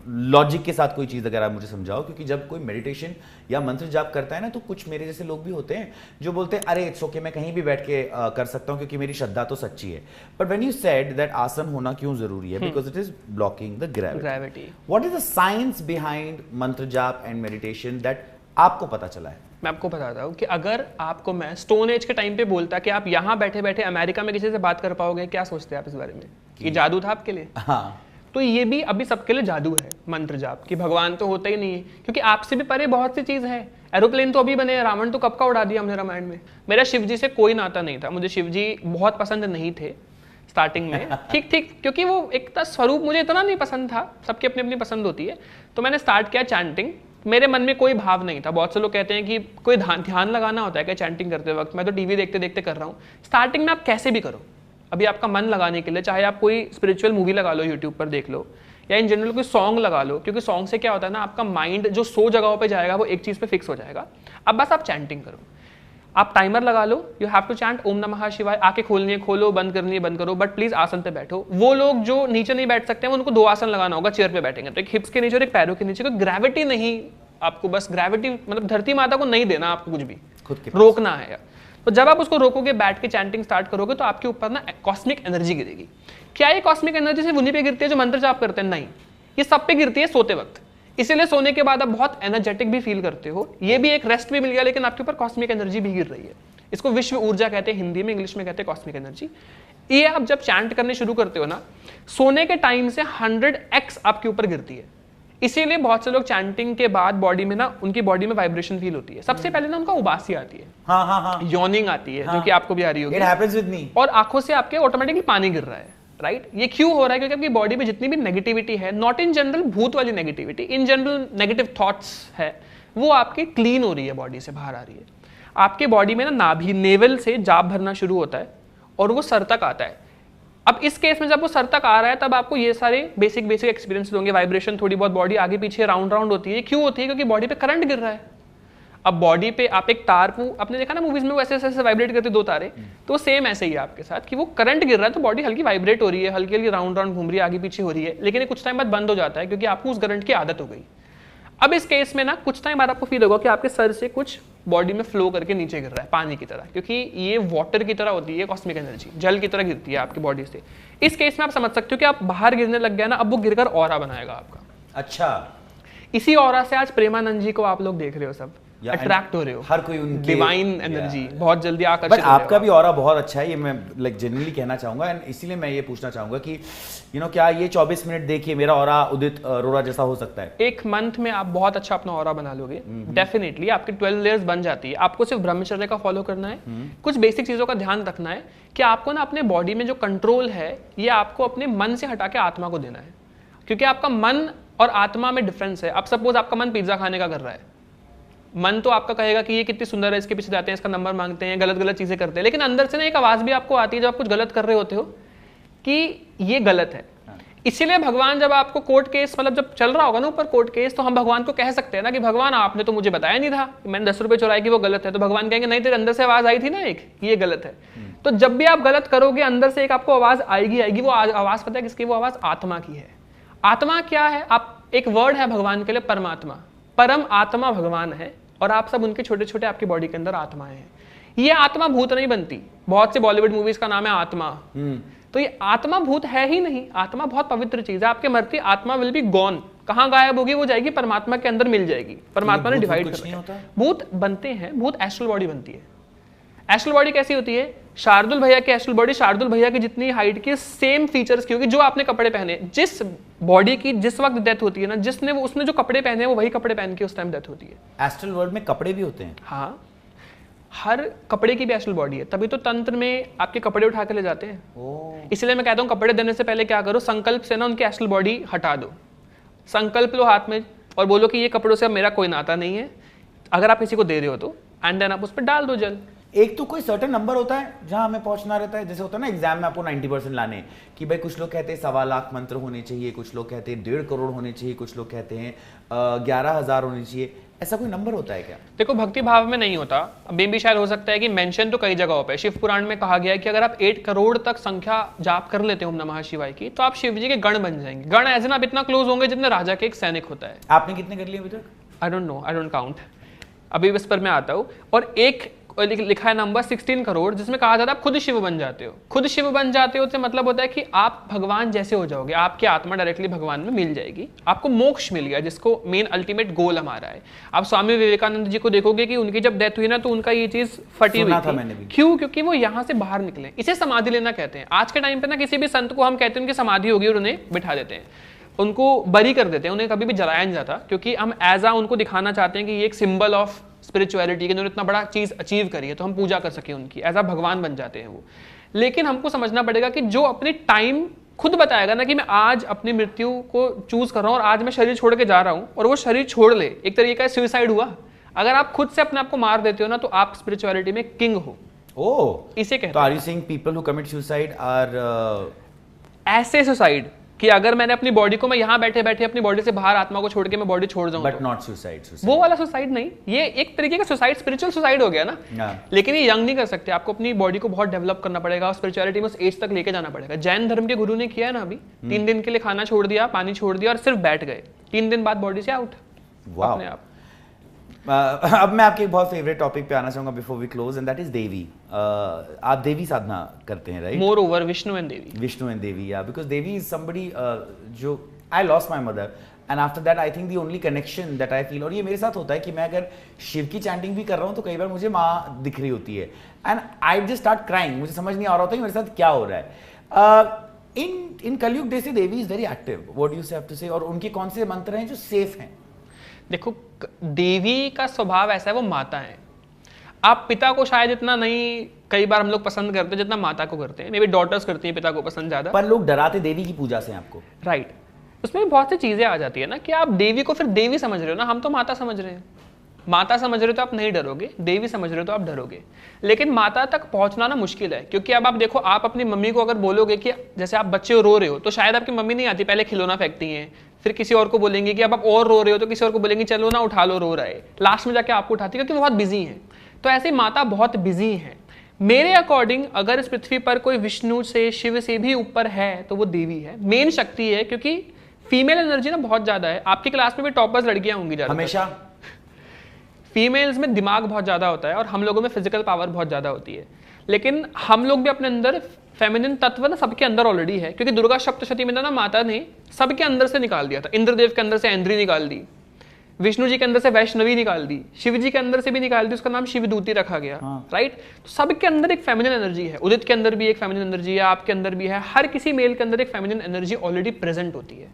Logic के साथ कोई चीज़ अगर आप मुझे समझाओ, क्योंकि जब कोई मेडिटेशन या मंत्र जाप करता है ना, तो कुछ मेरे जैसे लोग भी होते हैं जो बोलते हैं अरे इट्स ओके, मैं कहीं भी बैठ के कर सकता हूँ क्योंकि मेरी श्रद्धा तो सच्ची है। But when you said that आसन होना क्यों जरूरी है, because it is blocking the gravity. What is the science behind मंत्र जाप एंड मेडिटेशन दैट आपको पता चला है? मैं आपको बताता हूँ कि अगर आपको मैं स्टोन एज के टाइम पे बोलता कि आप यहाँ बैठे बैठे अमेरिका में किसी से बात कर पाओगे, क्या सोचते हैं आप इस बारे में? कि जादू था आपके लिए? हाँ, तो ये भी अभी सबके लिए जादू है मंत्र जाप, कि भगवान तो होता ही नहीं है, क्योंकि आपसे भी परे बहुत सी चीज है। एरोप्लेन तो अभी बने, रावण तो कब का उड़ा दिया हमने रामायण में। मेरा शिव जी से कोई नाता नहीं था, मुझे शिव जी बहुत पसंद नहीं थे स्टार्टिंग में, ठीक ठीक, क्योंकि वो एक स्वरूप मुझे इतना नहीं पसंद था, सबकी अपनी अपनी पसंद होती है। तो मैंने स्टार्ट किया चैंटिंग, मेरे मन में कोई भाव नहीं था। बहुत से लोग कहते हैं कि कोई ध्यान लगाना होता है क्या चैंटिंग करते वक्त, मैं तो टीवी देखते देखते कर रहा हूँ। स्टार्टिंग में आप कैसे भी करो, अभी आपका मन लगाने के लिए चाहे आप कोई स्पिरिचुअल मूवी लगा लो, यूट्यूब पर देख लो, या इन जनरल कोई सॉन्ग लगा लो, क्योंकि सॉन्ग से क्या होता है ना, आपका माइंड जो 100 जगहों पे जाएगा वो एक चीज पे फिक्स हो जाएगा। अब बस आप चैंटिंग करो, आप टाइमर लगा लो, यू हैव टू चैंट ओम नमः शिवाय, आके खोलनी है खोलो, बंद करनी है बंद करो, बट प्लीज आसन पे बैठो। वो लोग जो नीचे नहीं बैठ सकते हैं उनको 2 आसन लगाना होगा, चेयर पे बैठेंगे तो एक हिप्स के नीचे और एक पैरों के नीचे, कोई ग्रेविटी नहीं, आपको बस ग्रेविटी मतलब धरती माता को नहीं देना, आपको कुछ भी खुद के रोकना है। तो जब आप उसको रोकोगे, बैठ के चैंटिंग स्टार्ट करोगे, तो आपके ऊपर ना कॉस्मिक एनर्जी गिरेगी। क्या ये कॉस्मिक एनर्जी सिर्फ उन्हीं पे गिरती है जो मंत्र जाप करते हैं? नहीं, ये सब पे गिरती है सोते वक्त। इसीलिए सोने के बाद आप बहुत एनर्जेटिक भी फील करते हो, ये भी एक रेस्ट भी मिल गया, लेकिन आपके ऊपर कॉस्मिक एनर्जी भी गिर रही है। इसको विश्व ऊर्जा कहते हैं हिंदी में, इंग्लिश में कहते हैं कॉस्मिक एनर्जी। ये आप जब चैंट करने शुरू करते हो ना, सोने के टाइम से 100x आपके ऊपर गिरती है। इसीलिए बहुत से लोग चैंटिंग के बाद बॉडी में ना, उनकी बॉडी में वाइब्रेशन फील होती है। सबसे पहले ना उनका उबासी आती है, हाँ हाँ हाँ, यॉर्निंग आती है, जो कि आपको भी आ रही होगी, इट हैपेंस विद मी, और आंखों से आपके ऑटोमेटिकली पानी गिर रहा है, राइट? ये क्यों हो रहा है? क्योंकि आपकी बॉडी में जितनी भी नेगेटिविटी है, नॉट इन जनरल भूत वाली negativity, in general negative thoughts है, वो आपकी क्लीन हो रही है, बॉडी से बाहर आ रही है। आपके बॉडी में ना नाभि, नेवल से जाप भरना शुरू होता है और वो सर तक आता है। अब इस केस में जब वो सर तक आ रहा है, तब आपको ये सारे बेसिक एक्सपीरियंस होंगे, वाइब्रेशन, थोड़ी बहुत बॉडी आगे पीछे राउंड राउंड होती है। क्यों होती है? क्योंकि बॉडी पे करंट गिर रहा है। अब बॉडी पे आप एक तार को, आपने देखा ना मूवीज में वो ऐसे ऐसे वाइब्रेट करते 2 तारे, तो सेम ऐसे ही है आपके साथ कि वो करंट गिर रहा है, तो बॉडी हल्की वाइब्रेट हो रही है, हल्की हल्की राउंड राउंड घूम रही है, आगे पीछे हो रही है, लेकिन ये कुछ टाइम बाद बंद हो जाता है क्योंकि आपको उस करंट की आदत हो गई। अब इस केस में ना कुछ टाइम बाद आपको फील होगा कि आपके सर से कुछ बॉडी में फ्लो करके नीचे गिर रहा है, पानी की तरह, क्योंकि ये वाटर की तरह होती है कॉस्मिक एनर्जी, जल की तरह गिरती है आपकी बॉडी से। इस केस में आप समझ सकते हो कि आप बाहर गिरने लग गया ना, अब वो गिरकर ऑरा बनाएगा आपका। अच्छा, इसी ऑरा से आज प्रेमानंद जी को आप लोग देख रहे हो, सब अट्रैक्ट हो रहे हो, हर कोई उनके डिवाइन एनर्जी बहुत जल्दी आकर्षित। बट आपका भी ऑरा बहुत अच्छा है, ये मैं लाइक जेन्युइनली कहना चाहूंगा, एंड इसीलिए मैं ये पूछना चाहूंगा कि क्या ये 24 मिनट देखिए मेरा ऑरा उदित अरोरा जैसा हो सकता है? एक मंथ में आप बहुत अच्छा अपना ऑरा बना लोगे, डेफिनेटली आपकी 12 लेयर्स बन जाती है। आपको सिर्फ ब्रह्मचर्य का फॉलो करना है, कुछ बेसिक चीजों का ध्यान रखना है कि आपको ना अपने बॉडी में जो कंट्रोल है, ये आपको अपने मन से हटा के आत्मा को देना है, क्योंकि आपका मन और आत्मा में डिफरेंस है। अब सपोज आपका मन पिज्जा खाने का कर रहा है, मन तो आपका कहेगा कि ये कितनी सुंदर है, इसके पीछे जाते हैं, इसका नंबर मांगते हैं, गलत गलत चीजें करते हैं, लेकिन अंदर से ना एक आवाज भी आपको आती है जब आप कुछ गलत कर रहे होते हो कि ये गलत है। इसीलिए भगवान जब आपको कोर्ट केस, मतलब जब चल रहा होगा ना ऊपर कोर्ट केस, तो हम भगवान को कह सकते हैं ना कि भगवान आपने तो मुझे बताया नहीं था, मैंने 10 रुपए चुराए कि वो गलत है, तो भगवान कहेंगे नहीं, तेरे अंदर से आवाज आई थी ना एक, ये गलत है। तो जब भी आप गलत करोगे, अंदर से एक आपको आवाज आएगी। वो आवाज पता है किसकी? वो आवाज आत्मा की है। आत्मा क्या है? आप, एक वर्ड है भगवान के लिए, परमात्मा, परम आत्मा भगवान है, और आप सब उनके छोटे छोटे आपकी बॉडी के अंदर आत्माएं हैं। ये आत्मा भूत नहीं बनती, बहुत से बॉलीवुड मूवीज का नाम है आत्मा, तो ये आत्मा भूत है ही नहीं। आत्मा बहुत पवित्र चीज है, आपके मरती आत्मा विल बी गॉन, कहां गायब होगी? वो जाएगी परमात्मा के अंदर मिल जाएगी। परमात्मा ने डिवाइड कर रखा है। भूत बनते हैं, भूत एस्ट्रल बॉडी बनती है। एस्ट्रल बॉडी कैसी होती है? शार्दुल भैया की एस्ट्रल बॉडी शार्दुल भैया की जितनी हाइट की सेम फीचर्स की होगी, जो आपने कपड़े पहने, जिस बॉडी की जिस वक्त डेथ होती है ना, जिसने वो उसने जो कपड़े पहने वो वही कपड़े पहन के उस टाइम डेथ होती है। एस्ट्रल वर्ल्ड में कपड़े भी होते हैं? हाँ, हर कपड़े की भी एस्ट्रल बॉडी है, तभी तो तंत्र में आपके कपड़े उठा के ले जाते हैं। इसलिए मैं कहता हूँ कपड़े देने से पहले क्या करो, संकल्प से ना उनकी एस्ट्रल बॉडी हटा दो। संकल्प लो हाथ में और बोलो कि ये कपड़ों से अब मेरा कोई नाता नहीं है, अगर आप किसी को दे रहे हो तो, एंड देन आप उस पर डाल दो जल। एक तो कोई सर्टेन नंबर होता है जहां हमें पहुंचना रहता है, जैसे होता है ना एग्जाम में आपको 90% लाने, कि भाई कुछ लोग कहते हैं 1.25 लाख मंत्र होने चाहिए, कुछ लोग कहते हैं 1.5 करोड़ होने चाहिए, कुछ लोग कहते हैं 11,000 होने चाहिए। ऐसा कोई नंबर होता है क्या? देखो भक्ति भाव में नहीं होता, अभी भी शायद हो सकता है कि मेंशन तो कई जगहों पे शिव पुराण में कहा गया है कि अगर आप 8 करोड़ तक संख्या जाप कर लेते हो ओम नमः शिवाय की, तो आप शिव जी के गण बन जाएंगे। गण एज एन आप इतना क्लोज होंगे जितने राजा के एक सैनिक होता है। आपने कितने कर लिए अभी तक? I don't know, I don't count, अभी इस पर मैं आता हूँ। और एक लिखा है नंबर 16 करोड़, जिसमें कहा जाता है आप खुद शिव बन जाते हो। खुद शिव बन जाते हो तो मतलब होता है कि आप भगवान जैसे हो जाओगे, आपकी आत्मा डायरेक्टली भगवान में मिल जाएगी, आपको मोक्ष मिल गया, जिसको मेन अल्टीमेट गोल हमारा है। आप स्वामी विवेकानंद जी को देखोगे कि उनकी जब डेथ हुई ना, तो उनका ये चीज फटी हुई थी। क्यों? क्योंकि वो यहाँ से बाहर निकले। इसे समाधि लेना कहते हैं। आज के टाइम पे ना किसी भी संत को हम कहते हैं उनकी समाधि होगी और उन्हें बिठा देते हैं, उनको बरी कर देते हैं, उन्हें कभी भी जलाया नहीं जाता, क्योंकि हम एज उनको दिखाना चाहते हैं कि ये एक सिंबल ऑफ स्पिरिचुअलिटी, कि उन्होंने इतना बड़ा चीज अचीव करी है, तो हम पूजा कर सके उनकी, एज भगवान बन जाते हैं वो। लेकिन हमको समझना पड़ेगा कि जो अपने टाइम खुद बताएगा ना कि मैं आज अपनी मृत्यु को चूज कर रहा हूं और आज मैं शरीर छोड़ के जा रहा हूं, और वो शरीर छोड़ ले, एक तरीके का सुसाइड हुआ। अगर आप खुद से अपने आप को मार देते हो ना, तो आप स्पिरिचुअलिटी में किंग हो। इसे कहते हैं। तो are you saying people who commit suicide are ऐसे सुसाइड कि अगर मैंने अपनी बॉडी को, मैं यहाँ बैठे बैठे अपनी बॉडी से बाहर आत्मा को छोड़ के मैं बॉडी छोड़ जाऊं, बट नॉट सुसाइड। वो वाला सुसाइड नहीं, ये एक तरीके का सुसाइड, स्पिरिचुअल सुसाइड हो गया ना। लेकिन ये यंग नहीं कर सकते, आपको अपनी बॉडी को बहुत डेवलप करना पड़ेगा और स्पिरिचुअलिटी में उस एज तक लेके जाना पड़ेगा। जैन धर्म के गुरु ने किया है ना, अभी 3 दिन के लिए खाना छोड़ दिया, पानी छोड़ दिया और सिर्फ बैठ गए, 3 दिन बाद बॉडी से आउट अपने आप। अब मैं आपके एक बहुत फेवरेट टॉपिक पे आना चाहूंगा before we close, and that is Devi. आप देवी साधना करते हैं, right? More over Vishnu and Devi. Vishnu and Devi, yeah, because Devi is somebody जो I lost my mother and after that I think the only connection that I feel, और ये मेरे साथ होता है कि मैं अगर शिव की चैंटिंग भी कर रहा हूँ तो कई बार मुझे माँ दिख रही होती है, and I just start crying. मुझे समझ नहीं आ रहा होता कि मेरे साथ क्या हो रहा है। इन कलयुग डे से Devi is very active, what do you have to say, और उनके कौन से मंत्र हैं जो सेफ हैं? देखो देवी का स्वभाव ऐसा है, वो माता है। आप पिता को शायद इतना नहीं कई बार हम लोग पसंद करते जितना माता को करते हैं। मे बी डॉटर्स करती हैं पिता को पसंद ज्यादा, पर लोग डराते देवी की पूजा से आपको, राइट। उसमें बहुत सी चीजें आ जाती है ना कि आप देवी को फिर देवी समझ रहे हो ना, हम तो माता समझ रहे हैं। माता समझ रहे हो तो आप नहीं डरोगे, देवी समझ रहे हो तो आप डरोगे। लेकिन माता तक पहुंचना ना मुश्किल है, क्योंकि अब आप देखो, आप अपनी मम्मी को अगर बोलोगे कि जैसे आप बच्चे रो रहे हो, तो शायद आपकी मम्मी नहीं आती, पहले खिलौना फेंकती हैं, फिर किसी और को बोलेंगे कि अब आप और रो रहे हो, तो किसी और को बोलेंगे चलो ना उठा लो, रो रहा है, लास्ट में जाके आपको उठाती है, क्योंकि बहुत बिजी है। तो ऐसे माता बहुत बिजी है। मेरे अकॉर्डिंग अगर इस पृथ्वी पर कोई विष्णु से, शिव से भी ऊपर है तो वो देवी है, मेन शक्ति है, क्योंकि फीमेल एनर्जी ना बहुत ज्यादा है। आपकी क्लास में भी टॉपर्स लड़कियां होंगी ज्यादा, हमेशा। फीमेल्स में दिमाग बहुत ज्यादा होता है और हम लोगों में फिजिकल पावर बहुत ज्यादा होती है। लेकिन हम लोग भी अपने अंदर फेमिनिन तत्व ना सबके अंदर ऑलरेडी है, क्योंकि दुर्गा सप्तशती में ना माता ने सबके अंदर से निकाल दिया था। इंद्रदेव के अंदर से ऐन्द्री निकाल दी, विष्णु जी के अंदर से वैष्णवी निकाल दी, शिव जी के अंदर से भी निकाल दी, उसका नाम शिवदूती रखा गया। राइट। तो सबके अंदर एक फेमिनिन एनर्जी है। उदित के अंदर भी एक फेमिनिन एनर्जी है, आपके अंदर भी है, हर किसी मेल के अंदर एक फेमिनिन एनर्जी ऑलरेडी प्रेजेंट होती है,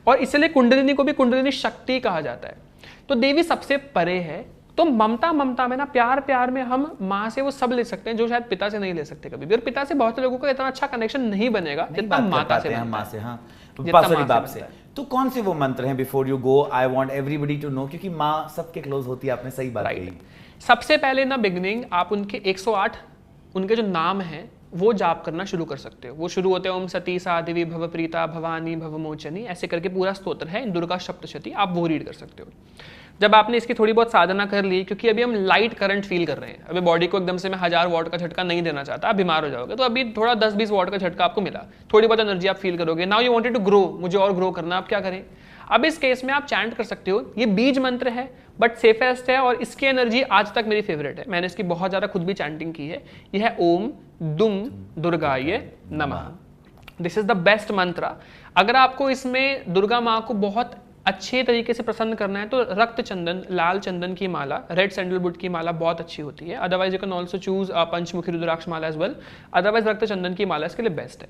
और इसलिए कुंडलिनी को भी कुंडलिनी शक्ति कहा जाता है। तो देवी सबसे परे है। तो ममता में ना, प्यार में हम माँ से वो सब ले सकते हैं जो शायद पिता से नहीं ले सकते कभी भी, और पिता से बहुत से लोगों का इतना अच्छा कनेक्शन नहीं बनेगा जितना माता से, माँ से, हाँ, बाप से। तो कौन से वो मंत्र हैं before you go, I want everybody to know, क्योंकि माँ सबके क्लोज होती है, आपने सही बात कही। सबसे पहले ना बिगिनिंग आप उनके 108 उनके जो नाम हैं वो जाप करना शुरू कर सकते हो। वो शुरू होते हैं ओम सती साध्वी भव प्रीता भवानी भवमोचनी, ऐसे करके पूरा स्तोत्र है दुर्गा सप्तशती, आप वो रीड कर सकते हो। जब आपने इसकी थोड़ी बहुत साधना कर ली, क्योंकि अभी हम लाइट करंट फील कर रहे हैं, अभी बॉडी को एकदम से मैं 1000 वॉट का झटका नहीं देना चाहता, आप बीमार हो जाओगे, तो अभी थोड़ा 10-20 वॉट का झटका आपको मिला, थोड़ी बहुत एनर्जी आप फील करोगे। Now you wanted to grow, मुझे और ग्रो करना, आप क्या करें? अब इस केस में आप चैंट कर सकते हो। ये बीज मंत्र है बट सेफेस्ट है, और इसकी एनर्जी आज तक मेरी फेवरेट है, मैंने इसकी बहुत ज्यादा खुद भी चैंटिंग की है। यह है ओम दुम दुर्गाय नमः। दिस इज द बेस्ट मंत्र। अगर आपको इसमें दुर्गा माँ को बहुत अच्छे तरीके से प्रसन्न करना है तो रक्त चंदन, लाल चंदन की माला, रेड सैंडलवुड की माला बहुत अच्छी होती है। Otherwise you can also choose पंचमुखी रुद्राक्ष माला एज वेल। अदरवाइज रक्त चंदन की माला इसके लिए बेस्ट है।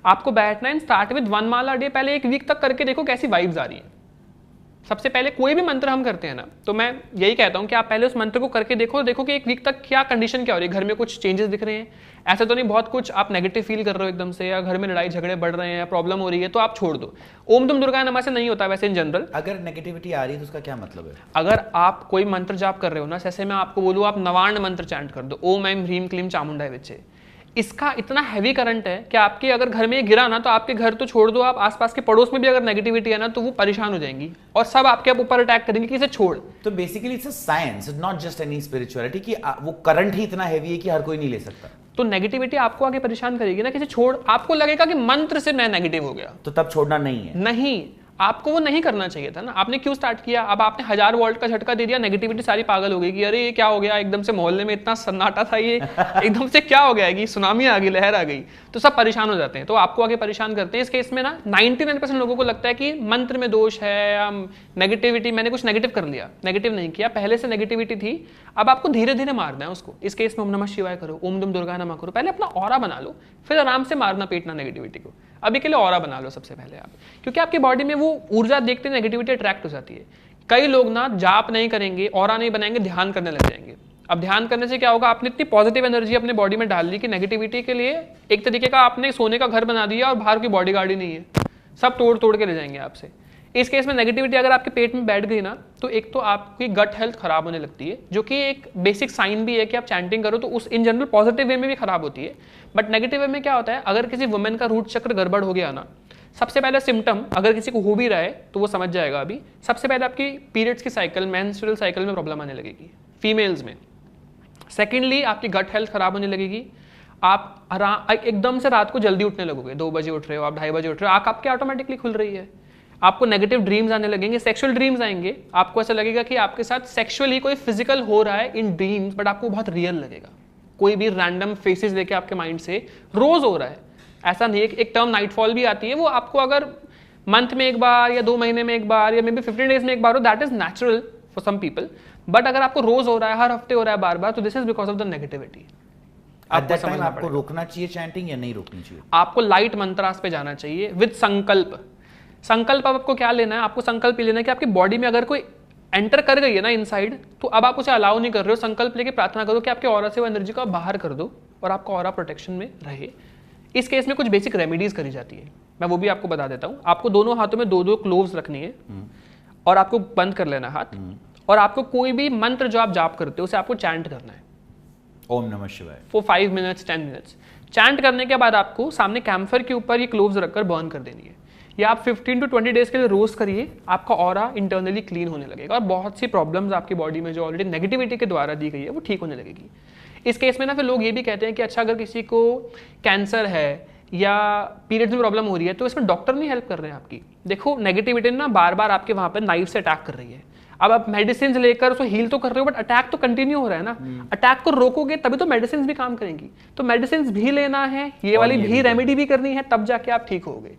आपको बैठना है, स्टार्ट विद 1 माला डे। पहले 1 वीक तक करके देखो कैसी वाइब्स आ रही है। सबसे पहले कोई भी मंत्र हम करते हैं ना, तो मैं यही कहता हूं कि आप पहले उस मंत्र को करके देखो कि 1 वीक तक क्या कंडीशन क्या हो रही है, घर में कुछ चेंजेस दिख रहे हैं, ऐसा तो नहीं बहुत कुछ आप नेगेटिव फील कर रहे हो एकदम से, या घर में लड़ाई झगड़े बढ़ रहे हैं, प्रॉब्लम हो रही है, तो आप छोड़ दो। ओम दुम दुर्गा नमः से नहीं होता वैसे इन जनरल। अगर नेगेटिविटी आ रही है तो उसका क्या मतलब है? अगर आप कोई मंत्र जाप कर रहे हो ना, जैसे मैं आपको बोलूँ आप नवार्ण मंत्र चैंट कर दो, ओम ऐम ह्रीम क्लीम चामुंडाय विच्चे, इसका इतना हैवी करंट है कि आपके अगर घर में ये गिरा ना तो आपके घर तो छोड़ दो, आप आसपास के पड़ोस में भी अगर नेगेटिविटी है ना तो वो परेशान हो जाएंगी और सब आपके ऊपर अटैक करेंगे कि इसे छोड़। तो basically it's a science, not just any spirituality, कि वो करंट ही इतना हैवी है कि हर कोई नहीं ले सकता। तो नेगेटिविटी आपको आगे परेशान करेगी ना, किसी छोड़, आपको लगेगा कि मंत्र से मैं नेगेटिव हो गया, तो तब छोड़ना नहीं है। नहीं, आपको वो नहीं करना चाहिए था ना। आपने क्यों स्टार्ट किया? अब आपने 1000 वोल्ट का झटका दे दिया, नेगेटिविटी सारी पागल हो गई कि अरे ये क्या हो गया, एकदम से मोहल्ले में इतना सन्नाटा था, ये एकदम से क्या हो गया कि सुनामी आ गई, लहर आ गई, तो सब परेशान हो जाते हैं। तो आपको आगे परेशान करते हैं। इस केस में ना 99% लोगों को लगता है कि मंत्र में दोष है या नेगेटिविटी, मैंने कुछ नेगेटिव कर लिया। नेगेटिव नहीं किया, पहले से नेगेटिविटी थी, अब आपको धीरे धीरे मारना है उसको। इस केस में ओम नमः शिवाय करो, ओम दुम दुर्गा नमः करो, पहले अपना ऑरा बना लो, फिर आराम से मारना पीटना नेगेटिविटी को। अभी के लिए ऑरा बना लो सबसे पहले आप, क्योंकि आपकी बॉडी में वो ऊर्जा देखते नेगेटिविटी अट्रैक्ट हो जाती है। कई लोग ना जाप नहीं करेंगे, ऑरा नहीं बनाएंगे, ध्यान करने लग जाएंगे। अब ध्यान करने से क्या होगा, आपने इतनी पॉजिटिव एनर्जी अपने बॉडी में डाल ली कि नेगेटिविटी के लिए एक तरीके का आपने सोने का घर बना दिया और बाहर की बॉडी गार्ड ही नहीं है, सब तोड़ तोड़ के ले जाएंगे आपसे। इस केस में नेगेटिविटी अगर आपके पेट में बैठ गई ना तो एक तो आपकी गट हेल्थ खराब होने लगती है, जो कि एक बेसिक साइन भी है कि आप चैंटिंग करो तो उस इन जनरल पॉजिटिव वे में भी खराब होती है। बट नेगेटिव वे में क्या होता है, अगर किसी वुमेन का रूट चक्र गड़बड़ हो गया ना, सबसे पहले सिम्टम अगर किसी को हो भी रहा है तो वो समझ जाएगा। अभी सबसे पहले आपकी पीरियड्स की साइकिल, मेंस्ट्रुअल साइकिल में प्रॉब्लम आने लगेगी फीमेल्स में। सेकेंडली आपकी गट हेल्थ खराब होने लगेगी। आप एकदम से रात को जल्दी उठने लगोगे, 2 बजे उठ रहे हो आप, 2:30 बजे उठ रहे हो, आंख आपकी ऑटोमेटिकली खुल रही है। आपको नेगेटिव ड्रीम्स आने लगेंगे, सेक्सुअल ड्रीम्स आएंगे, आपको ऐसा लगेगा कि आपके साथ सेक्सुअली कोई फिजिकल हो रहा है इन ड्रीम्स, बट आपको बहुत रियल लगेगा। कोई भी रैंडम फेसेस लेके आपके माइंड से रोज हो रहा है, ऐसा नहीं है। एक टर्म नाइटफॉल भी आती है, वो आपको अगर मंथ में एक बार या 2 महीने में एक बार या मे बी 15 डेज में एक बार हो, that is natural for some people. But अगर आपको रोज हो रहा है, हर हफ्ते हो रहा है, बार बार, तो this is because of the negativity. आपको रोकना चाहिए चैंटिंग या नहीं रोकनी चाहिए? आपको लाइट मंत्रास पे जाना चाहिए विद संकल्प। संकल्प अब आपको क्या लेना है, आपको संकल्प लेना है कि आपकी बॉडी में अगर कोई एंटर कर गई है ना इनसाइड, तो अब आप उसे अलाउ नहीं कर रहे हो। संकल्प लेके प्रार्थना करो कि आपके ऑरा से वो एनर्जी को बाहर कर दो और आपका ऑरा प्रोटेक्शन में रहे। इस केस में कुछ बेसिक रेमेडीज करी जाती है, मैं वो भी आपको बता देता हूँ। आपको दोनों हाथों में 2-2 क्लोव्स रखनी है और आपको बंद कर लेना हाथ, और आपको कोई भी मंत्र जो आप जाप करते हो उसे आपको चैंट करना है, ओम नमः शिवाय, फॉर 5 मिनट्स 10 मिनट्स। चैंट करने के बाद आपको सामने कैम्फर के ऊपर ये क्लोव्स रखकर बर्न कर देनी है। या आप 15 to 20 डेज के लिए रोज करिए, आपका ऑरा इंटरनली क्लीन होने लगेगा और बहुत सी प्रॉब्लम्स आपकी बॉडी में जो ऑलरेडी नेगेटिविटी के द्वारा दी गई है वो ठीक होने लगेगी। इस केस में ना फिर लोग ये भी कहते हैं कि अच्छा अगर किसी को कैंसर है या पीरियड्स में प्रॉब्लम हो रही है तो इसमें डॉक्टर नहीं हेल्प कर रहे हैं आपकी। देखो नेगेटिविटी ना बार बार आपके वहां पर नाइफ से अटैक कर रही है। अब आप मेडिसिन लेकर उसको हील तो कर रहे हो, बट अटैक तो कंटिन्यू हो रहा है ना। अटैक को रोकोगे तभी तो मेडिसिन भी काम करेंगी। तो मेडिसिन भी लेना है, ये वाली भी रेमेडी भी करनी है, तब जाके आप ठीक होगे।